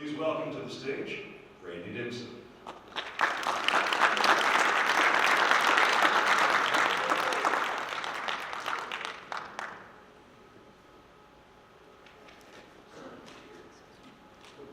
Please welcome to the stage, Randy Dixon.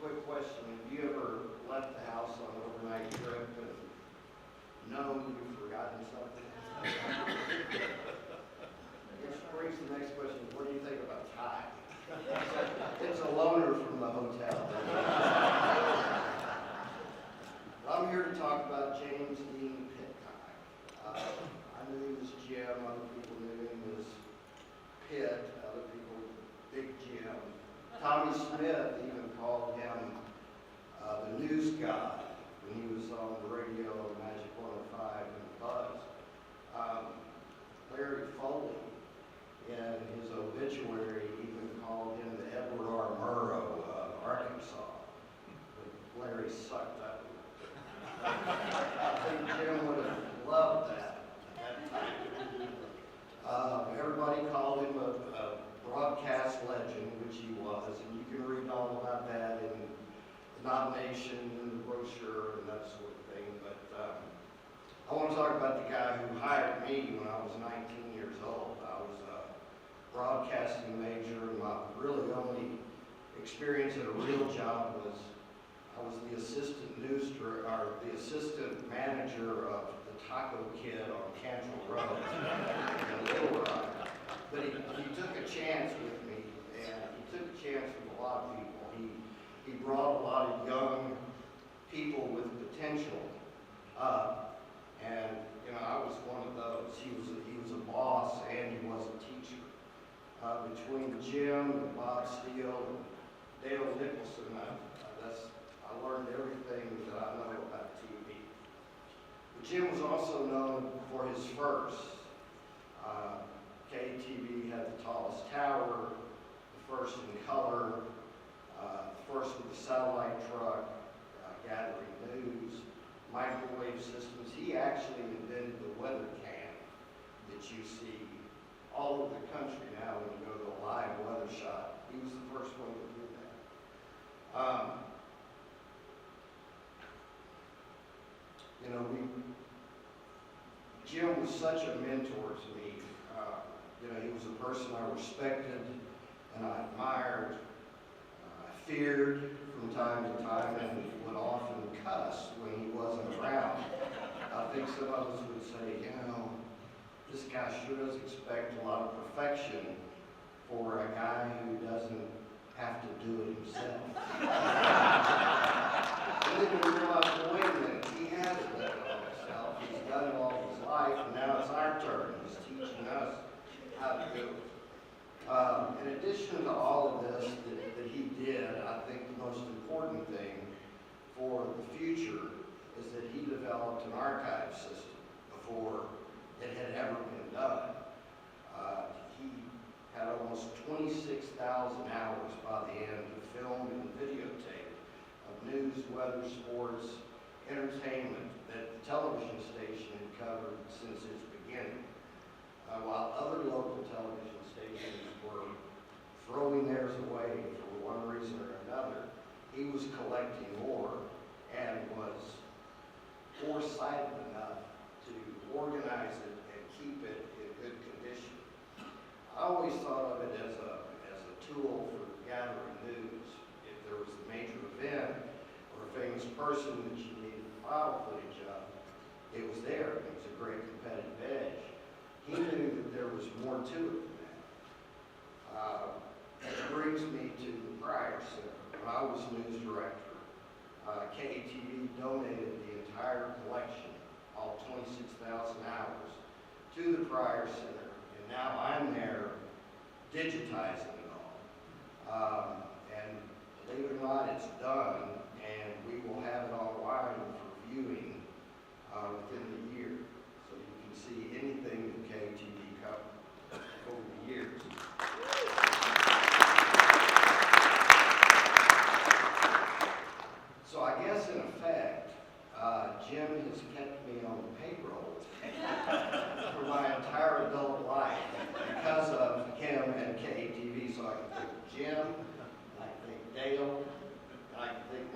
Quick question, have you ever left the house on an overnight trip and known you've forgotten something? Which brings the next question, what do you think about Ty? It's a loaner from the hotel. I'm here to talk about James Dean Pitcock. I knew he was Jim, other people knew him as Pitt, other people Big Jim. Tommy Smith even called him the news god when he was on the radio on Magic 105 and Buzz. Larry Foley, in his obituary, even called him the Edward R. Murrow of Arkansas. But Larry sucked up. I think Jim would have loved that at that time. Everybody called him a broadcast legend, which he was, and you can read all about that in the nomination and the brochure and that sort of thing. But I want to talk about the guy who hired me when I was 19 years old. I was a broadcasting major, and my really only experience at a real job was I was the assistant manager of the Taco Kid on Cantrell Road in Little Rock. But he took a chance with me, and he took a chance with a lot of people. He brought a lot of young people with potential up, and I was one of those. He was a boss, and he was a teacher. Between Jim and Bob Steele and Dale Nicholson, I learned everything that I know about TV. But Jim was also known for his first. KTV had the tallest tower, the first in color, the first with the satellite truck, gathering news, microwave systems. He actually invented the weather cam that you see all over the country now when you go to a live weather shot. He was the first one to do that. Jim was such a mentor to me. He was a person I respected and I admired. I feared from time to time and would often cuss when he wasn't around. I think some of us would say, this guy sure does expect a lot of perfection for a guy who doesn't have to do it himself. And then we realized, well, wait a minute, he has done it all himself. He's done it all his life, and now it's our turn. He's teaching us how to do it. In addition to all of this that he did, I think the most important thing for the future is that he developed an archive system before it had ever been done. He had almost 26,000 hours by the end of film and videotape of news, weather, sports, entertainment that the television station had covered since its beginning. While other local television stations were throwing theirs away for one reason or another, he was collecting more and was foresighted enough to organize it and keep it in good condition. I always thought of it as a tool for gathering news. If there was a major event or a famous person that you needed file footage of, it was there. It was a great competitive edge. He knew that there was more to it than that. That brings me to the Pryor Center. When I was news director, KTV donated the entire collection, all 26,000 hours, to the Pryor Center. And now I'm there digitizing it all. And believe it or not, it's done, and we will have it online for viewing within the year. So you can see anything that KTV covered over the years. So I guess in effect, Jim has kept me on the payroll for my entire adult life because of him and KTV. So I can think Jim, I can think Dale, I can think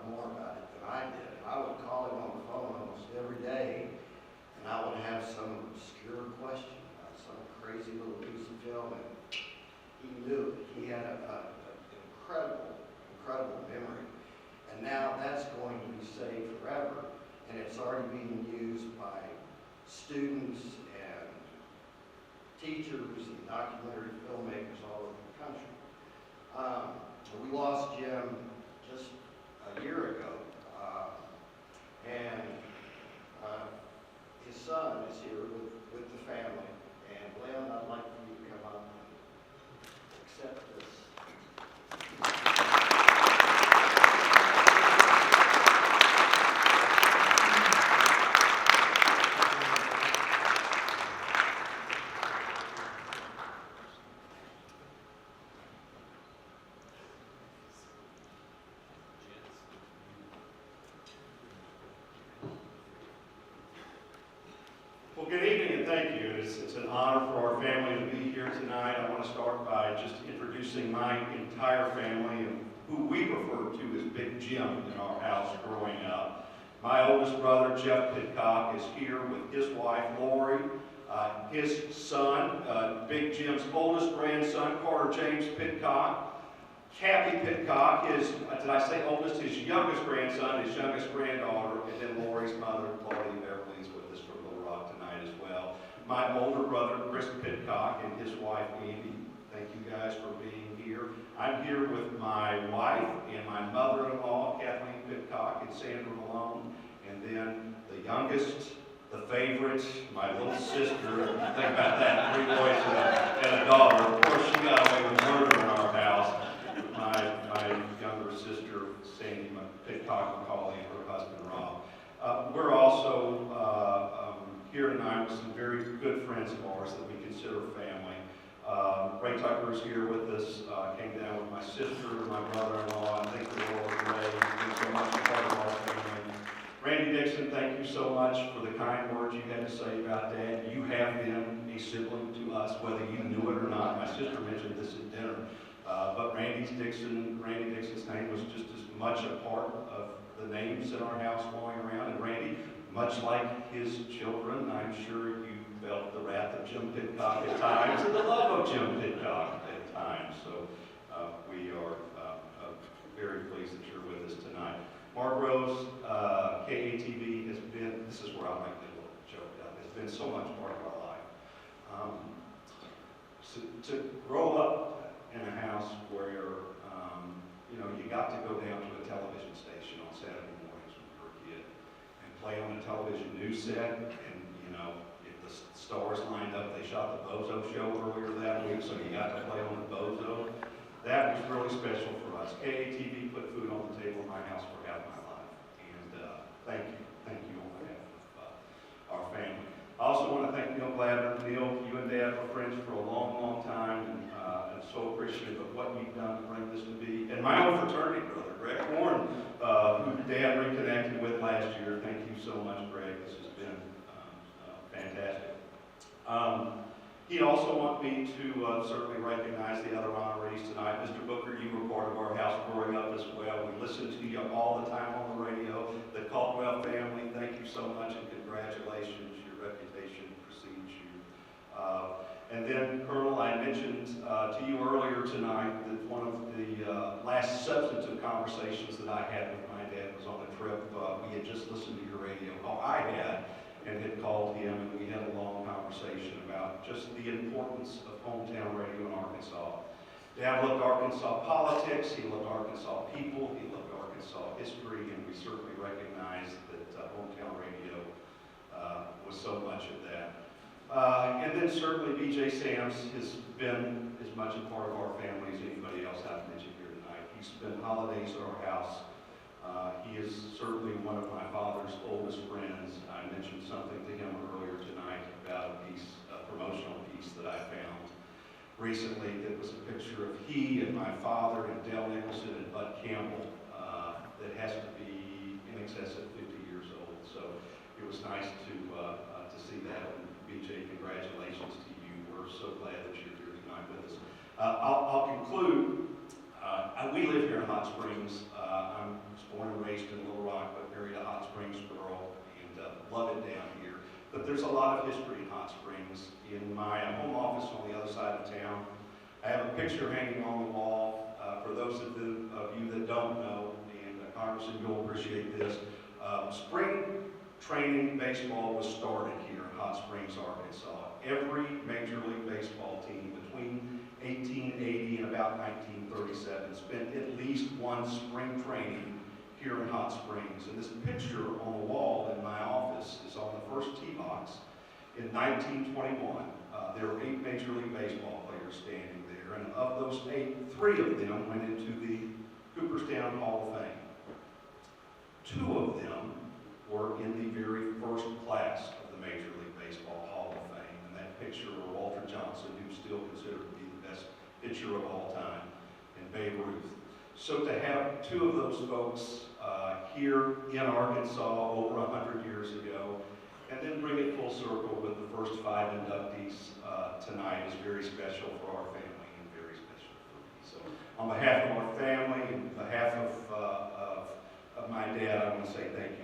lot more about it than I did. I would call him on the phone almost every day, and I would have some obscure question about some crazy little piece of film, and he knew it. He had an incredible memory. And now that's going to be saved forever, and it's already being used by students and teachers and documentary filmmakers all over the country. We lost Jim just a year ago, and his son is here with the family. And Leon, I'd like for you to come up and accept this. Well, good evening and thank you. It's an honor for our family to be here tonight. I want to start by just introducing my entire family, and who we refer to as Big Jim in our house growing up. My oldest brother, Jeff Pitcock, is here with his wife, Lori. His son, Big Jim's oldest grandson, Carter James Pitcock. Cappy Pitcock is, did I say oldest? His youngest grandson, his youngest granddaughter, and then Lori's mother, Claudia Beverly, is with us from Little Rock tonight as well. My older brother, Chris Pitcock, and his wife, Amy. Thank you guys for being here. I'm here with my wife and my mother-in-law, Kathleen Pitcock, and Sandra Malone, and then the youngest, the favorite, my little sister. Think about that, 3 boys and a daughter. Of course, she got away with murder in our house. My younger sister, Sandy Pitcock McCauley, and her husband, Rob. We're also here tonight with some very good friends of ours that we consider family. Ray Tucker is here with us. Came down with my sister, my brother-in-law, and thank the Lord Ray. He's been so much a part of our family. Randy Dixon, thank you so much for the kind words you had to say about Dad. You have been a sibling to us, whether you knew it or not. My sister mentioned this at dinner. But Randy Dixon's name was just as much a part of the names in our house going around. And Randy, much like his children, I'm sure you felt the wrath of Jim Pitcock at times and the love of Jim Pitcock at times. So we are very pleased that you're with us tonight. Mark Rose, KATV has been, this is where I make a little joke about it, has been so much part of our life. So to grow up in a house where, you got to go down to a television station on Saturday mornings when you were a kid and play on a television news set, and, if the stars lined up, they shot the Bozo show earlier that week, so you got to play on the Bozo. That was really special for us. KATV put food on the table in my house for half my life, and thank you on behalf of our family. I also want to thank Neil Gladner. Neil, you and Dad were friends for a long time, and so appreciative of what you've done to bring this to be. And my own fraternity brother, Greg Warren, who Dad reconnected with last year. Thank you so much, Greg. This has been fantastic. He also wants me to certainly recognize the other honorees tonight. Mr. Booker, you were part of our house growing up as well. We listened to you all the time on the radio. The Caldwell family, thank you so much and congratulations. Your reputation precedes you. And then, Colonel, I mentioned to you earlier tonight that one of the last substantive conversations that I had with my dad was on a trip. We had just listened to your radio. I had called him, and we had a long conversation about just the importance of hometown radio in Arkansas. Dad loved Arkansas politics, he loved Arkansas people, he loved Arkansas history, and we certainly recognize that hometown radio was so much of that. And then certainly B.J. Sams has been as much a part of our family as anybody else I've mentioned here tonight. He spent holidays at our house. He is certainly one of my father's oldest friends. I mentioned something to him earlier tonight about a promotional piece that I found recently that was a picture of he and my father and Dell Nicholson and Bud Campbell that has to be in excess of 50 years old. So it was nice to see that. And BJ, congratulations to you. We're so glad that you're here tonight with us. I'll conclude We live here in Hot Springs. I was born and raised in Little Rock, but married a Hot Springs girl, and love it down here. But there's a lot of history in Hot Springs. In my home office on the other side of town, I have a picture hanging on the wall. For those of you that don't know, and Congressman, you'll appreciate this, spring training baseball was started here in Hot Springs, Arkansas. Every Major League Baseball team between 1880 and about 1937 spent at least one spring training here in Hot Springs. And this picture on the wall in my office is on the first tee box in 1921. There were 8 Major League Baseball players standing there, and of those 8, 3 of them went into the Cooperstown Hall of Fame. 2 of them were in the very first class of the Major League Baseball Hall of Fame, and that picture of Walter Johnson, who's still considered to be the best pitcher of all time, and Babe Ruth. So to have 2 of those folks here in Arkansas over 100 years ago, and then bring it full circle with the first 5 inductees tonight is very special for our family and very special for me. So on behalf of our family and on behalf of my dad, I want to say thank you